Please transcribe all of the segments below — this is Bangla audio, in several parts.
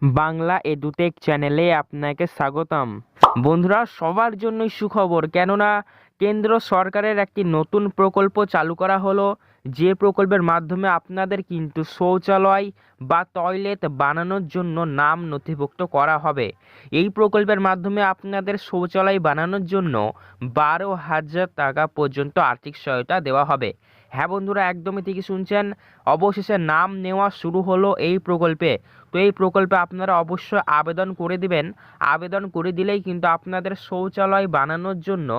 বাংলা এডুটেক চ্যানেলে আপনাকে স্বাগতম। বন্ধুরা, সবার জন্যই সুখবর, কেননা কেন্দ্র সরকারের একটি নতুন প্রকল্প চালু করা হলো, যে প্রকল্পের মাধ্যমে আপনাদের কিন্তু শৌচালয় বা টয়লেট বানানোর জন্য নাম নথিভুক্ত করা হবে। এই প্রকল্পের মাধ্যমে আপনাদের শৌচালয় বানানোর জন্য 12,000 টাকা পর্যন্ত আর্থিক সহায়তা দেওয়া হবে। হ্যাঁ বন্ধুরা, একদমই ঠিকই শুনছেন, অবশেষে নাম নেওয়া শুরু হলো এই প্রকল্পে। তো এই প্রকল্পে আপনারা অবশ্যই আবেদন করে দিবেন। আবেদন করে দিলেই কিন্তু আপনাদের শৌচালয় বানানোর জন্য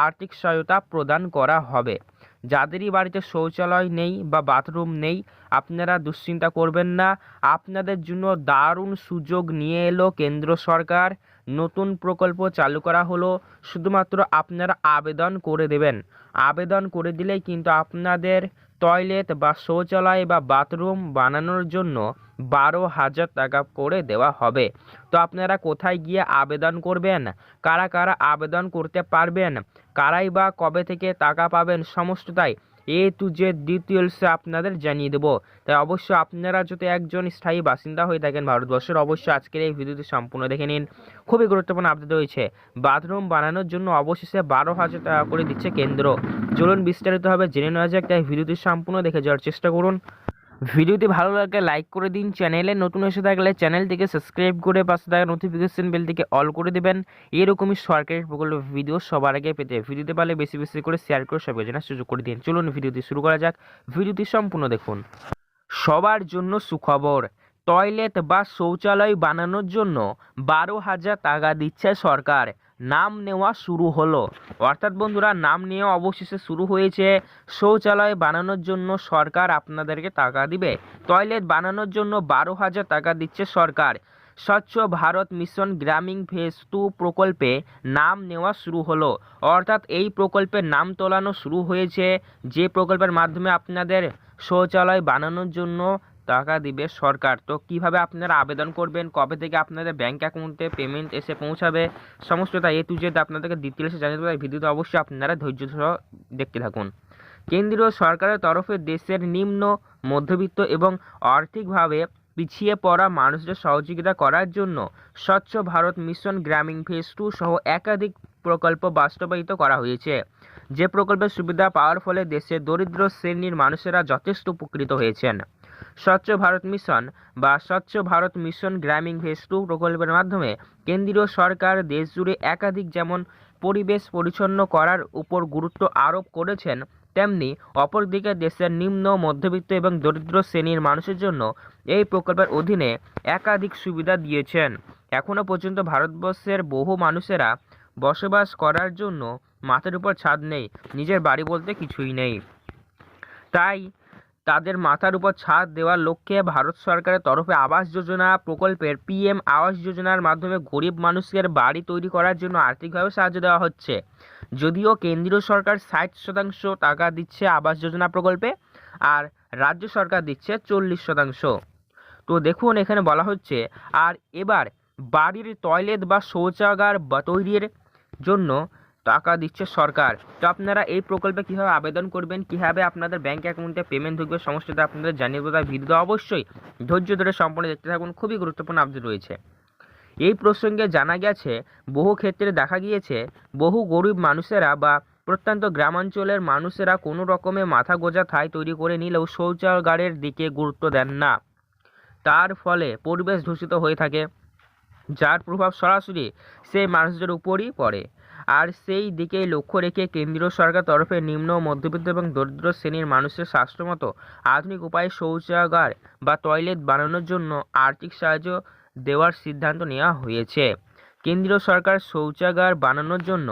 আর্থিক সহায়তা প্রদান করা হবে। যাদেরই বাড়িতে শৌচালয় নেই বা বাথরুম নেই, আপনারা দুশ্চিন্তা করবেন না। আপনাদের জন্য দারুণ সুযোগ নিয়ে এলো কেন্দ্র সরকার। নতুন প্রকল্প চালু করা হলো, শুধুমাত্র আপনারা আবেদন করে দেবেন। আবেদন করে দিলেই কিন্তু আপনাদের টয়লেট বা শৌচালয় বা বাথরুম বানানোর জন্য 12,000 টাকা করে দেওয়া হবে। তো আপনারা কোথায় গিয়ে আবেদন করবেন, কারা কারা আবেদন করতে পারবেন, কারাই বা কবে থেকে টাকা পাবেন, সমস্তটাই টু জেড ডিটেলসে আপনাদের জানিয়ে দেবো। তাই অবশ্যই আপনারা যদি একজন স্থায়ী বাসিন্দা হয়ে থাকেন ভারতবর্ষের, অবশ্যই আজকের এই ভিডিওটি সম্পূর্ণ দেখে নিন। খুবই গুরুত্বপূর্ণ আপডেট রয়েছে। বাথরুম বানানোর জন্য অবশেষে 12,000 টাকা করে দিচ্ছে কেন্দ্র। চলুন বিস্তারিতভাবে জেনে নেওয়া যাক, তাই ভিডিওটি সম্পূর্ণ দেখে যাওয়ার চেষ্টা করুন। ভিডিওটি ভালো লাগলে লাইক করে দিন, চ্যানেলে নতুন এসে থাকলে চ্যানেলটিকে সাবস্ক্রাইব করে পাশে থাকা নোটিফিকেশন বেলটিকে অল করে দেবেন। এরকমই সরকারি প্রকল্পের ভিডিও সবার আগে পেতে ভিডিওতে পারলে বেশি বেশি করে শেয়ার করে সবাইকে জানার সুযোগ করে দিন। চলুন ভিডিওটি শুরু করা যাক, ভিডিওটি সম্পূর্ণ দেখুন। সবার জন্য সুখবর, টয়লেট বা শৌচালয় বানানোর জন্য 12,000 টাকা দিচ্ছে সরকার। নাম নেওয়া শুরু হলো, অর্থাৎ বন্ধুরা নাম নেওয়া অবশেষে শুরু হয়েছে। শৌচালয় বানানোর জন্য সরকার আপনাদেরকে টাকা দিবে। টয়লেট বানানোর জন্য 12,000 টাকা দিচ্ছে সরকার। স্বচ্ছ ভারত মিশন গ্রামীণ ফেজ 2 প্রকল্পে নাম নেওয়া শুরু হলো, অর্থাৎ এই প্রকল্পের নাম তোলানো শুরু হয়েছে। যে প্রকল্পের মাধ্যমে আপনাদের শৌচালয় বানানোর জন্য টাকা দিবে সরকার। তো কিভাবে আপনারা আবেদন করবেন, কবে থেকে আপনাদের ব্যাংক অ্যাকাউন্টে পেমেন্ট এসে পৌঁছাবে, সমস্তটা টু জেড আপনাদেরকে ডিটেলসে জানিয়ে দেবো। এই ভিডিওতে অবশ্যই আপনারা ধৈর্য সহ দেখতে থাকুন। কেন্দ্রীয় সরকারের তরফে দেশের নিম্ন মধ্যবিত্ত এবং আর্থিকভাবে পিছিয়ে পড়া মানুষদের সহযোগিতা করার জন্য স্বচ্ছ ভারত মিশন গ্রামীণ ফেজ 2 সহ একাধিক প্রকল্প বাস্তবায়িত করা হয়েছে। যে প্রকল্পের সুবিধা পাওয়ার ফলে দেশের দরিদ্র শ্রেণীর মানুষেরা যথেষ্ট উপকৃত হয়েছেন। স্বচ্ছ ভারত মিশন বা স্বচ্ছ ভারত মিশন গ্রামীণ ফেজ 2 প্রকল্পের মাধ্যমে কেন্দ্রীয় সরকার দেশজুড়ে একাধিক যেমন পরিবেশ পরিচ্ছন্ন করার উপর গুরুত্ব আরোপ করেছেন, তেমনি অপরদিকে দেশের নিম্ন মধ্যবিত্ত এবং দরিদ্র শ্রেণীর মানুষের জন্য এই প্রকল্পের অধীনে একাধিক সুবিধা দিয়েছেন। এখনও পর্যন্ত ভারতবর্ষের বহু মানুষেরা বসবাস করার জন্য মাথার উপর ছাদ নেই, নিজের বাড়ি বলতে কিছুই নেই। তাই তাদের মাথার উপর ছাদ দেওয়ার লক্ষ্যে ভারত সরকারের তরফে আবাস যোজনা প্রকল্পের পিএম আবাস যোজনার মাধ্যমে গরিব মানুষের বাড়ি তৈরি করার জন্য আর্থিকভাবে সাহায্য দেওয়া হচ্ছে। যদিও কেন্দ্রীয় সরকার 60% টাকা দিচ্ছে আবাস যোজনা প্রকল্পে, আর রাজ্য সরকার দিচ্ছে 40%। তো দেখুন এখানে বলা হচ্ছে, আর এবার বাড়ির টয়লেট বা শৌচাগার তৈরির জন্য টাকা দিচ্ছে সরকার। তো আপনারা এই প্রকল্পে কীভাবে আবেদন করবেন, কীভাবে আপনাদের ব্যাঙ্ক অ্যাকাউন্টে পেমেন্ট ঢুকবে, সমস্তটা আপনাদের জানিয়ে দেবো। তাই ভিডিওটা অবশ্যই ধৈর্য ধরে সম্পূর্ণ দেখতে থাকুন, খুবই গুরুত্বপূর্ণ আপডেট রয়েছে। এই প্রসঙ্গে জানা গেছে, বহু ক্ষেত্রে দেখা গিয়েছে বহু গরিব মানুষেরা বা প্রত্যন্ত গ্রামাঞ্চলের মানুষেরা কোনো রকমে মাথা গোঁজা ঠাঁই তৈরি করে নিলেও শৌচাগারের দিকে গুরুত্ব দেন না। তার ফলে পরিবেশ দূষিত হয়ে থাকে, যার প্রভাব সরাসরি সেই মানুষদের উপরই পড়ে। আর সেই দিকেই লক্ষ্য রেখে কেন্দ্রীয় সরকার তরফে নিম্ন মধ্যবিত্ত এবং দরিদ্র শ্রেণীর মানুষের স্বাস্থ্যমতো আধুনিক উপায়ে শৌচাগার বা টয়লেট বানানোর জন্য আর্থিক সাহায্য দেওয়ার সিদ্ধান্ত নেওয়া হয়েছে। কেন্দ্রীয় সরকার শৌচাগার বানানোর জন্য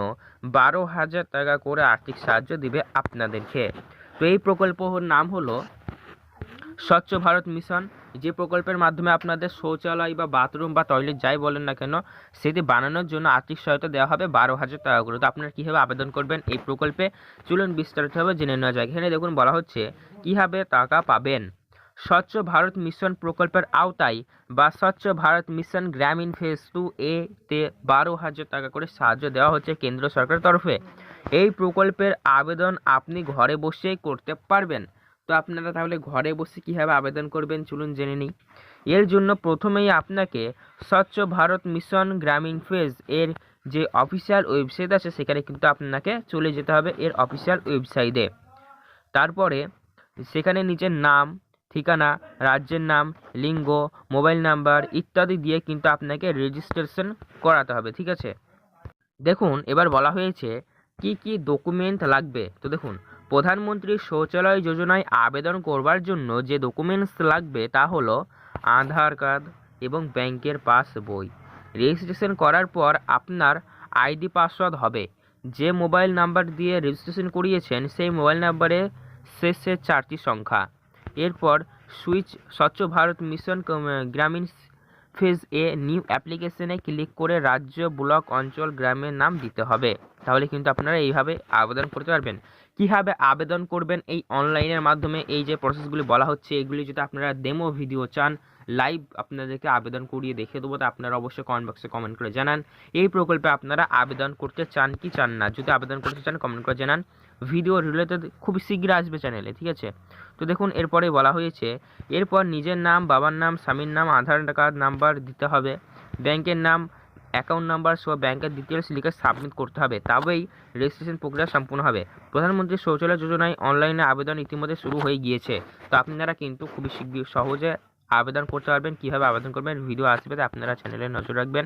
12,000 টাকা করে আর্থিক সাহায্য দিবে আপনাদেরকে। তো এই প্রকল্পর নাম হলো স্বচ্ছ ভারত মিশন। যে প্রকল্পের মাধ্যমে আপনাদের শৌচালয় বা বাথরুম বা টয়লেট যাই বলেন না কেন, সেটি বানানোর জন্য আর্থিক সহায়তা দেওয়া হবে 12,000 টাকা করে। তো আপনারা কীভাবে আবেদন করবেন এই প্রকল্পে, চলুন বিস্তারিতভাবে জেনে নেওয়া যায়। এখানে দেখুন বলা হচ্ছে কীভাবে টাকা পাবেন। স্বচ্ছ ভারত মিশন প্রকল্পের আওতায় বা স্বচ্ছ ভারত মিশন গ্রামীণ ফেজ 2 তে 12,000 টাকা করে সাহায্য দেওয়া হচ্ছে কেন্দ্র সরকারের তরফে। এই প্রকল্পের আবেদন আপনি ঘরে বসেই করতে পারবেন। তো আপনারা তাহলে ঘরে বসে কীভাবে আবেদন করবেন চলুন জেনে নিই। এর জন্য প্রথমেই আপনাকে স্বচ্ছ ভারত মিশন গ্রামীণ ফেজ এর যে অফিসিয়াল ওয়েবসাইট আছে সেখানে কিন্তু আপনাকে চলে যেতে হবে এর অফিসিয়াল ওয়েবসাইটে। তারপরে সেখানে নিজের নাম, ঠিকানা, রাজ্যের নাম, লিঙ্গ, মোবাইল নাম্বার ইত্যাদি দিয়ে কিন্তু আপনাকে রেজিস্ট্রেশন করাতে হবে, ঠিক আছে। দেখুন এবার বলা হয়েছে কি কি ডকুমেন্ট লাগবে। তো দেখুন, প্রধানমন্ত্রী শৌচালয় যোজনায় আবেদন করবার জন্য যে ডকুমেন্টস লাগবে তা হলো আধার কার্ড এবং ব্যাংকের পাস বই। রেজিস্ট্রেশন করার পর আপনার আইডি পাসওয়ার্ড হবে। যে মোবাইল নাম্বার দিয়ে রেজিস্ট্রেশন করিয়েছেন সেই মোবাইল নাম্বারে শেষে 4টি সংখ্যা। এরপর সুইচ স্বচ্ছ ভারত মিশন গ্রামীণ ফেজ এ নিউ অ্যাপ্লিকেশনে ক্লিক করে রাজ্য, ব্লক, অঞ্চল, গ্রামের নাম দিতে হবে। তাহলে কিন্তু আপনারা এইভাবে আবেদন করতে পারবেন। কীভাবে আবেদন করবেন এই অনলাইনের মাধ্যমে, এই যে প্রসেসগুলি বলা হচ্ছে এগুলি যদি আপনারা ডেমো ভিডিও চান, লাইভ আপনাদেরকে আবেদন করিয়ে দেখিয়ে দেবো, তো আপনারা অবশ্যই কমেন্ট বক্সে কমেন্ট করে জানান এই প্রকল্পে আপনারা আবেদন করতে চান কি চান না। যদি আবেদন করতে চান কমেন্ট করে জানান। ভিডিও রিলেটেড খুব শীঘ্র আসবে চ্যানেলে, ঠিক আছে। তো দেখুন এরপরে বলা হয়েছে এরপর নিজের নাম, বাবার নাম, স্বামীর নাম, আধার কার্ড নাম্বার দিতে হবে, ব্যাংকের নাম, অ্যাকাউন্ট নাম্বার সহ ব্যাংকের ডিটেলস লিখে সাবমিট করতে হবে, তবেই রেজিস্ট্রেশন প্রক্রিয়া সম্পূর্ণ হবে। প্রধানমন্ত্রী শৌচালয় যোজনায় অনলাইনে আবেদন ইতিমধ্যে শুরু হয়ে গিয়েছে। তো আপনারা কিন্তু খুবই শীঘ্র সহজে আবেদন করতে পারবেন। কীভাবে আবেদন করবেন ভিডিও আসবে, আপনারা চ্যানেলে নজর রাখবেন।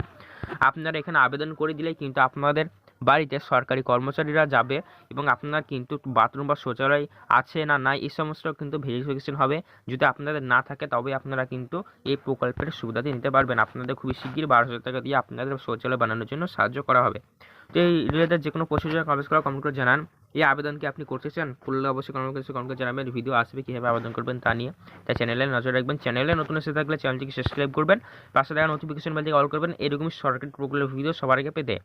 আপনারা এখানে আবেদন করে দিলেই কিন্তু আপনাদের বাড়িতে সরকারি কর্মচারীরা যাবে এবং আপনার কিন্তু বাথরুম বা শৌচালয় আছে না নাই এই সমস্ত কিন্তু ভেরিফিকেশন হবে। যদি আপনাদের না থাকে তবে আপনারা কিন্তু এই প্রকল্পের সুবিধাটি নিতে পারবেন। আপনাদের খুবই শিগগির 12,000 টাকা দিয়ে আপনাদের শৌচালয় বানানোর জন্য সাহায্য করা হবে। তো এই রিলেটেড যে কোনো প্রসিডিউর কমেন্ট করে জানান। এই আবেদন কি আপনি করতে চান? করলে অবশ্যই কমেন্ট করে জানাবেন। ভিডিও আসবে কীভাবে আবেদন করবেন তা নিয়ে। তাই চ্যানেলে নজর রাখবেন। চ্যানেলে নতুন এসে থাকলে চ্যানেলটিকে সাবস্ক্রাইব করবেন, পাশে থাকা নোটিফিকেশন বেলটিকে অল করবেন এরকমই সরকারি প্রকল্পের ভিডিও সবার আগে পেতে।